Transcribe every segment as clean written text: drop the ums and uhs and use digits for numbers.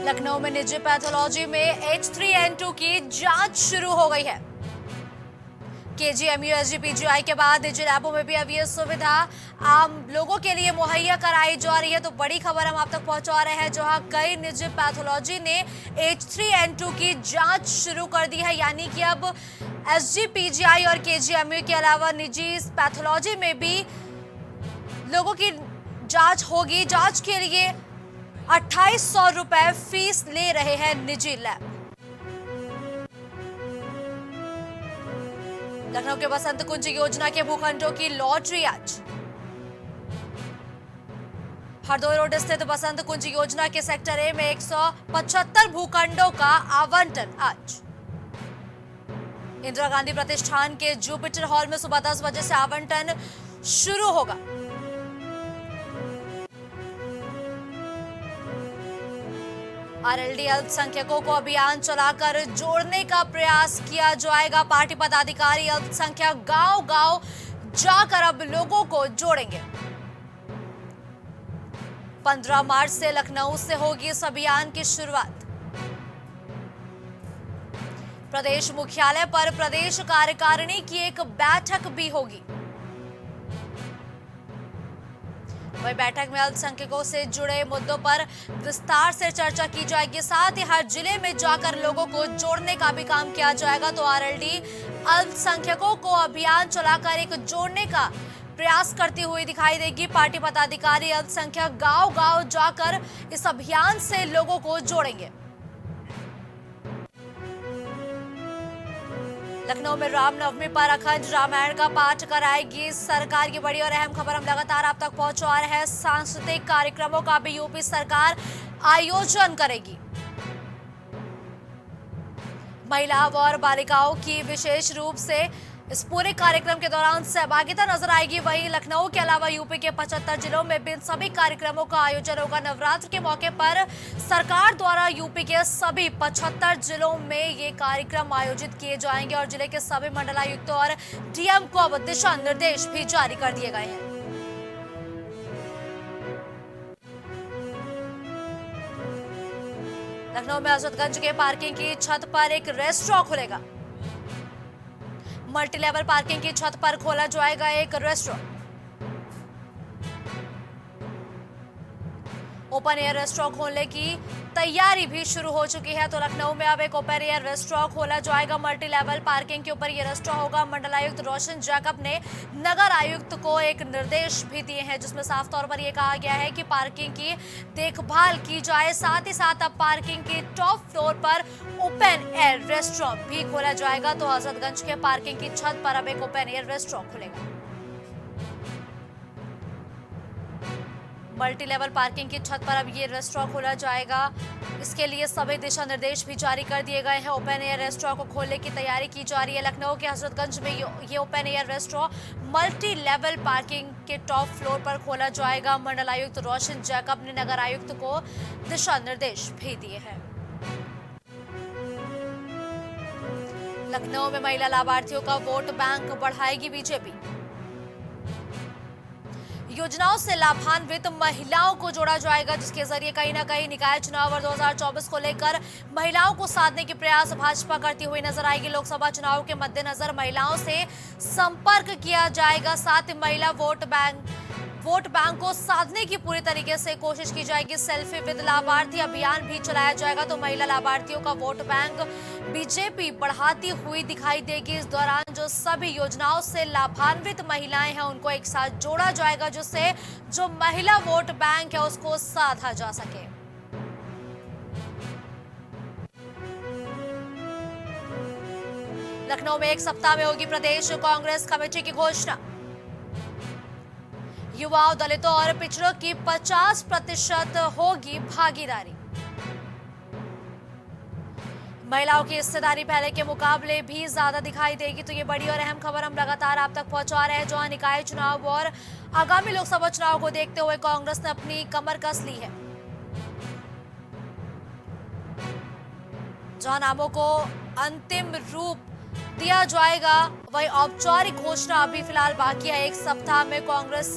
लखनऊ में निजी पैथोलॉजी में H3N2 की जांच शुरू हो गई है। केजीएमयू एसजीपीजीआई के बाद निजी लैबों में भी अब ये सुविधा आम लोगों के लिए मुहैया कराई जा रही है। तो बड़ी खबर हम आप तक पहुंचा रहे हैं, जहां कई निजी पैथोलॉजी ने H3N2 की जांच शुरू कर दी है। यानी कि अब एसजीपीजीआई और केजीएमयू के अलावा निजी पैथोलॉजी में भी लोगों की जांच होगी। जांच के लिए 2800 रुपए फीस ले रहे हैं निजी लैब। लखनऊ के बसंत कुंज योजना के भूखंडों की लॉटरी आज। हरदोई रोड स्थित बसंत कुंज योजना के सेक्टर ए में 175 भूखंडों का आवंटन आज। इंदिरा गांधी प्रतिष्ठान के जुपिटर हॉल में सुबह 10 बजे से आवंटन शुरू होगा। आरएलडी अल्पसंख्यकों को अभियान चलाकर जोड़ने का प्रयास किया जाएगा। पार्टी पदाधिकारी अल्पसंख्यक गांव-गांव जाकर अब लोगों को जोड़ेंगे। 15 मार्च से लखनऊ से होगी इस अभियान की शुरुआत। प्रदेश मुख्यालय पर प्रदेश कार्यकारिणी की एक बैठक भी होगी। वही बैठक में अल्पसंख्यकों से जुड़े मुद्दों पर विस्तार से चर्चा की जाएगी। साथ ही हर जिले में जाकर लोगों को जोड़ने का भी काम किया जाएगा। तो आरएलडी अल्पसंख्यकों को अभियान चलाकर एक जोड़ने का प्रयास करती हुई दिखाई देगी। पार्टी पदाधिकारी अल्पसंख्यक गांव-गांव जाकर इस अभियान से लोगों को जोड़ेंगे। लखनऊ में रामनवमी पर अखंड रामायण का पाठ कराएगी सरकार की बड़ी और अहम खबर हम लगातार आप तक पहुंचा रहे हैं। सांस्कृतिक कार्यक्रमों का भी यूपी सरकार आयोजन करेगी। महिला और बालिकाओं की विशेष रूप से इस पूरे कार्यक्रम के दौरान सहभागिता नजर आएगी। वहीं लखनऊ के अलावा यूपी के 75 जिलों में भी सभी कार्यक्रमों का आयोजन होगा। नवरात्र के मौके पर सरकार द्वारा यूपी के सभी 75 जिलों में ये कार्यक्रम आयोजित किए जाएंगे और जिले के सभी मंडलायुक्तों और डीएम को अब दिशा निर्देश भी जारी कर दिए गए हैं। लखनऊ में हजरतगंज के पार्किंग की छत पर एक रेस्टोरेंट खुलेगा। मल्टी लेवल पार्किंग की छत पर खोला जाएगा एक रेस्टोरेंट। ओपन एयर रेस्टोरेंट खोलने की तैयारी भी शुरू हो चुकी है। तो लखनऊ में अब एक ओपन एयर रेस्टोरेंट खोला जाएगा। मल्टी लेवल पार्किंग के ऊपर यह रेस्टोरेंट होगा। मंडलायुक्त रोशन जैकब ने नगर आयुक्त को एक निर्देश भी दिए हैं, जिसमें साफ तौर पर यह कहा गया है कि पार्किंग की देखभाल की जाए। साथ ही साथ अब पार्किंग के टॉप फ्लोर पर ओपन एयर रेस्टोरेंट भी खोला जाएगा। तो हजरतगंज के पार्किंग की छत पर अब एक ओपन एयर रेस्टोरेंट खुलेगा। मल्टी लेवल पार्किंग की छत पर अब ये रेस्टोरेंट खोला जाएगा। इसके लिए सभी दिशा निर्देश भी जारी कर दिए गए हैं। ओपन एयर रेस्टोरेंट को खोलने की तैयारी की जा रही है। लखनऊ के हजरतगंज में ये open air restaurant multi level parking के टॉप फ्लोर पर खोला जाएगा। मंडलायुक्त रोशन जैकब ने नगर आयुक्त को दिशा निर्देश भी दिए हैं। लखनऊ में महिला लाभार्थियों का वोट बैंक बढ़ाएगी बीजेपी। योजनाओं से लाभान्वित महिलाओं को जोड़ा जाएगा, जिसके जरिए कहीं ना कहीं निकाय चुनाव और 2024 को लेकर महिलाओं को साधने के प्रयास भाजपा करती हुई नजर आएगी। लोकसभा चुनाव के मद्देनजर महिलाओं से संपर्क किया जाएगा। साथ ही महिला वोट बैंक को साधने की पूरी तरीके से कोशिश की जाएगी। सेल्फी विद लाभार्थी अभियान भी चलाया जाएगा। तो महिला लाभार्थियों का वोट बैंक बीजेपी बढ़ाती हुई दिखाई देगी। इस दौरान जो सभी योजनाओं से लाभान्वित महिलाएं हैं उनको एक साथ जोड़ा जाएगा, जिससे जो महिला वोट बैंक है उसको साधा जा सके। लखनऊ में एक सप्ताह में होगी प्रदेश कांग्रेस कमेटी की घोषणा। युवाओं, दलितों और पिछड़ों की 50% होगी भागीदारी। महिलाओं की हिस्सेदारी पहले के मुकाबले भी ज्यादा दिखाई देगी। तो ये बड़ी और अहम खबर हम लगातार आप तक पहुंचा रहे हैं। जहां निकाय चुनाव और आगामी लोकसभा चुनाव को देखते हुए कांग्रेस ने अपनी कमर कस ली है। जहां नामों को अंतिम रूप दिया जाएगा, वही औपचारिक घोषणा अभी फिलहाल बाकी है। एक सप्ताह में कांग्रेस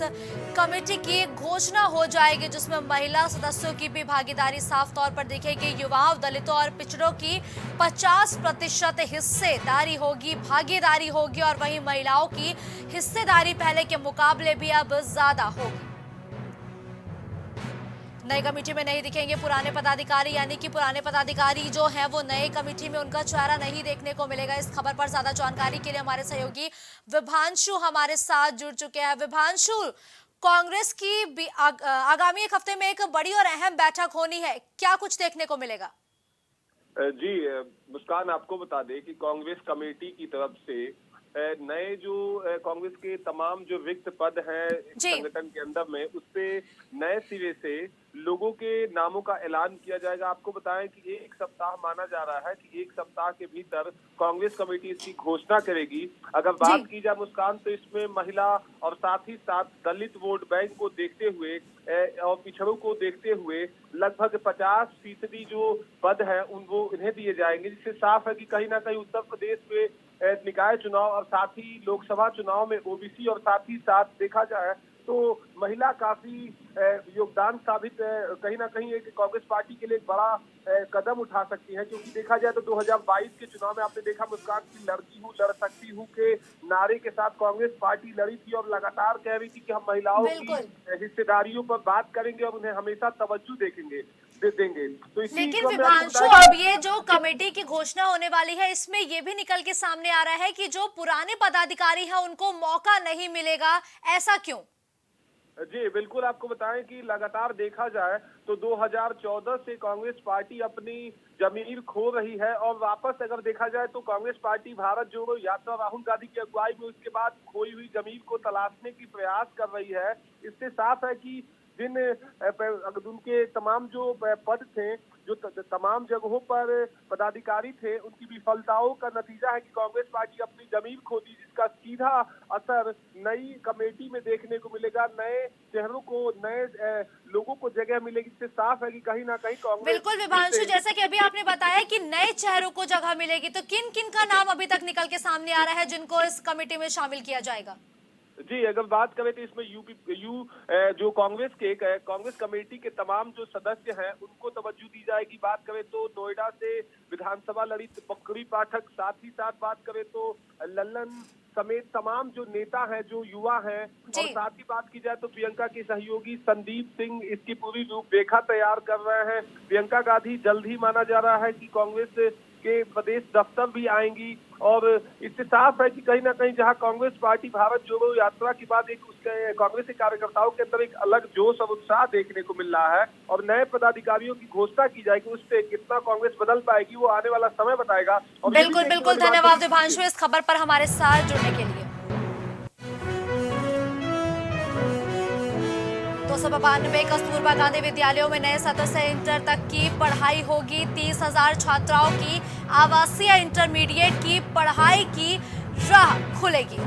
कमेटी की घोषणा हो जाएगी जिसमें महिला सदस्यों की भी भागीदारी साफ तौर पर दिखेगी। युवाओं, दलितों और पिछड़ों की 50% हिस्सेदारी होगी, भागीदारी होगी और वहीं महिलाओं की हिस्सेदारी पहले के मुकाबले भी अब ज्यादा होगी। नई कमेटी में नहीं दिखेंगे पुराने पदाधिकारी, यानी कि पुराने पदाधिकारी जो हैं वो नए कमेटी में उनका चेहरा नहीं देखने को मिलेगा। इस खबर पर ज्यादा जानकारी के लिए हमारे सहयोगी विभांशु हमारे साथ जुड़ चुके हैं। विभांशु, कांग्रेस की भी आगामी एक हफ्ते में एक बड़ी और अहम बैठक होनी है, क्या कुछ देखने को मिलेगा? जी मुस्कान, आपको बता दें कि कांग्रेस कमेटी की तरफ से नए जो कांग्रेस के तमाम जो रिक्त पद हैं संगठन के अंदर में, उससे नए सिरे से लोगों के नामों का ऐलान किया जाएगा। आपको बताएं कि एक सप्ताह माना जा रहा है कि एक सप्ताह के भीतर कांग्रेस कमेटी इसकी घोषणा करेगी। अगर बात की जाए मुस्कान, तो इसमें महिला और साथ ही साथ दलित वोट बैंक को देखते हुए और पिछड़ों को देखते हुए लगभग 50% जो पद है वो इन्हें दिए जाएंगे, जिससे साफ है कि कहीं ना कहीं उत्तर प्रदेश में निकाय चुनाव और साथ ही लोकसभा चुनाव में ओबीसी और साथ ही साथ देखा जाए तो महिला काफी योगदान साबित कहीं ना कहीं एक कांग्रेस पार्टी के लिए एक बड़ा कदम उठा सकती है। क्योंकि देखा जाए तो 2022 के चुनाव में आपने देखा मुस्कान की लड़की हूँ लड़ सकती हूँ के नारे के साथ कांग्रेस पार्टी लड़ी थी और लगातार कह रही थी कि हम महिलाओं की हिस्सेदारियों पर बात करेंगे और उन्हें हमेशा तवज्जो देंगे। तो लेकिन विभांशु, अब ये जो कमेटी की घोषणा होने वाली है, इसमें ये भी निकल के सामने आ रहा है कि जो पुराने पदाधिकारी हैं उनको मौका नहीं मिलेगा, ऐसा क्यों? जी बिल्कुल, आपको बताएं कि लगातार देखा जाए तो 2014 से कांग्रेस पार्टी अपनी जमीर खो रही है और वापस अगर देखा जाए तो कांग्रेस पार्टी भारत जोड़ो यात्रा राहुल गांधी की अगुवाई में उसके बाद खोई हुई जमीर को तलाशने की प्रयास कर रही है। इससे साफ है कि जिन उनके तमाम जो पद थे, जो तमाम जगहों पर पदाधिकारी थे, उनकी विफलताओं का नतीजा है कि कांग्रेस पार्टी अपनी जमीन खोती, जिसका सीधा असर नई कमेटी में देखने को मिलेगा। नए चेहरों को, नए लोगों को जगह मिलेगी, जिससे साफ है कि कहीं ना कहीं कांग्रेस। बिल्कुल विभांशु, जैसा कि अभी आपने बताया कि नए चेहरों को जगह मिलेगी, तो किन किन का नाम अभी तक निकल के सामने आ रहा है जिनको इस कमेटी में शामिल किया जाएगा? जी अगर बात करें तो इसमें जो कांग्रेस कमेटी के तमाम जो सदस्य हैं उनको तवज्जो दी जाएगी। बात करें तो नोएडा से विधानसभा लड़ी बकरी पाठक, साथ ही साथ बात करें तो लल्लन समेत तमाम जो नेता हैं, जो युवा हैं, और साथ ही बात की जाए तो प्रियंका के सहयोगी संदीप सिंह इसकी पूरी रूपरेखा तैयार कर रहे हैं। प्रियंका गांधी जल्द ही माना जा रहा है कि कांग्रेस के प्रदेश दफ्तर भी आएंगी और इससे साफ है कि कहीं ना कहीं जहां कांग्रेस पार्टी भारत जोड़ो यात्रा के बाद एक उसके कांग्रेस के कार्यकर्ताओं के अंदर एक अलग जोश और उत्साह देखने को मिल रहा है और नए पदाधिकारियों की घोषणा की जाएगी, उस पर कितना कांग्रेस बदल पाएगी वो आने वाला समय बताएगा। बिल्कुल बिल्कुल, धन्यवाद विभांशु इस खबर पर हमारे साथ जुड़ने के लिए। 292 कस्तूरबा गांधी विद्यालयों में नए सत्र से इंटर तक की पढ़ाई होगी। 30,000 छात्राओं की आवासीय इंटरमीडिएट की पढ़ाई की राह खुलेगी।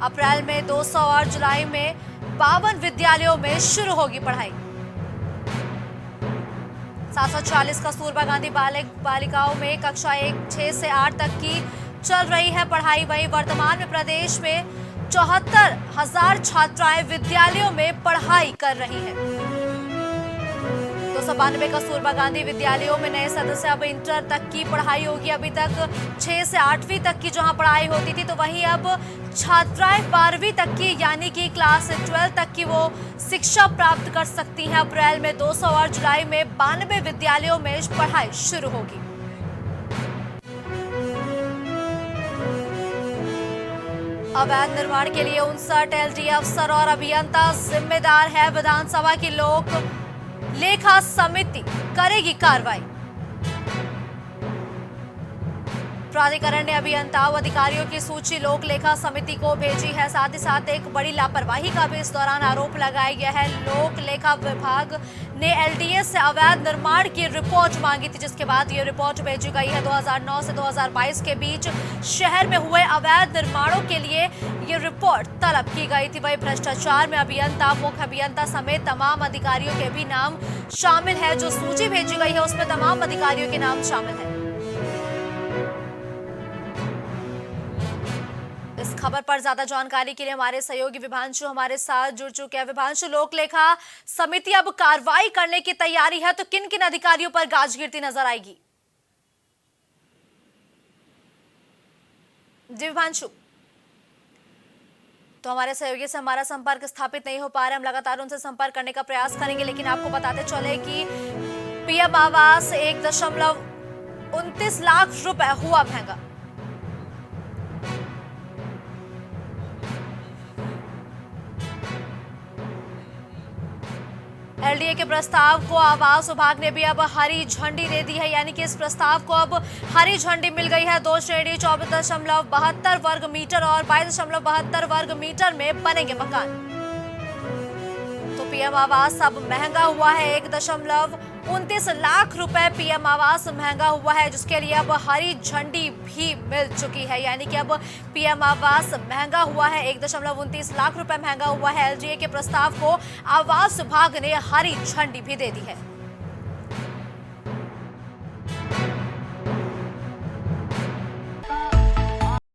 अप्रैल में 200 और जुलाई में 52 विद्यालयों में शुरू होगी पढ़ाई। 740 कस्तूरबा गांधी बालिकाओं में कक्षा 6 से 8 तक की चल रही है पढ़ाई। वहीं वर्तमान में प्रदेश में 74,000 छात्राएं विद्यालयों में पढ़ाई कर रही हैं। 292 कस्तूरबा गांधी विद्यालयों में नए सत्र से अब इंटर तक की पढ़ाई होगी। अभी तक 6 से 8वीं तक की जहां पढ़ाई होती थी, तो वहीं अब छात्राएं 12वीं तक की यानी कि क्लास 12 तक की वो शिक्षा प्राप्त कर सकती हैं। अप्रैल में 200 और जुलाई में 92 विद्यालयों में पढ़ाई शुरू होगी। अवैध निर्माण के लिए 59 एलडी अफसर और अभियंता जिम्मेदार है। विधानसभा की लोक लेखा समिति करेगी कार्रवाई। प्राधिकरण ने अभियंता व अधिकारियों की सूची लोक लेखा समिति को भेजी है। साथ ही साथ एक बड़ी लापरवाही का भी इस दौरान आरोप लगाया गया है। लोक लेखा विभाग ने एलडीए से अवैध निर्माण की रिपोर्ट मांगी थी, जिसके बाद ये रिपोर्ट भेजी गई है। 2009 से 2022 के बीच शहर में हुए अवैध निर्माणों के लिए ये रिपोर्ट तलब की गई थी। वही भ्रष्टाचार में अभियंता, मुख्य अभियंता समेत तमाम अधिकारियों के भी नाम शामिल है। जो सूची भेजी गई है उसमें तमाम अधिकारियों के नाम शामिल है। इस खबर पर ज्यादा जानकारी के लिए हमारे सहयोगी विभांशु हमारे साथ जुड़ चुके हैं। विभांशु, लोक लेखा समिति अब कार्रवाई करने की तैयारी है, तो किन किन अधिकारियों पर गाज गिरती नजर आएगी? जी विभांशु, तो हमारे सहयोगी से हमारा संपर्क स्थापित नहीं हो पा रहा है। हम लगातार उनसे संपर्क करने का प्रयास करेंगे, लेकिन आपको बताते चले कि पीएम आवास 1.29 लाख रुपए हुआ महंगा। एलडीए के प्रस्ताव को आवास विभाग ने भी अब हरी झंडी दे दी है, यानी कि इस प्रस्ताव को अब हरी झंडी मिल गई है। 2 श्रेणी 24.72 वर्ग मीटर और 22.72 वर्ग मीटर में बनेंगे मकान। तो पीएम आवास अब महंगा हुआ है, 1.29 लाख रुपए पीएम आवास महंगा हुआ है, जिसके लिए अब हरी झंडी भी मिल चुकी है। यानी कि अब पीएम आवास महंगा हुआ है, 1.29 लाख रुपए महंगा हुआ है। एलडीए के प्रस्ताव को आवास विभाग ने हरी झंडी भी दे दी है।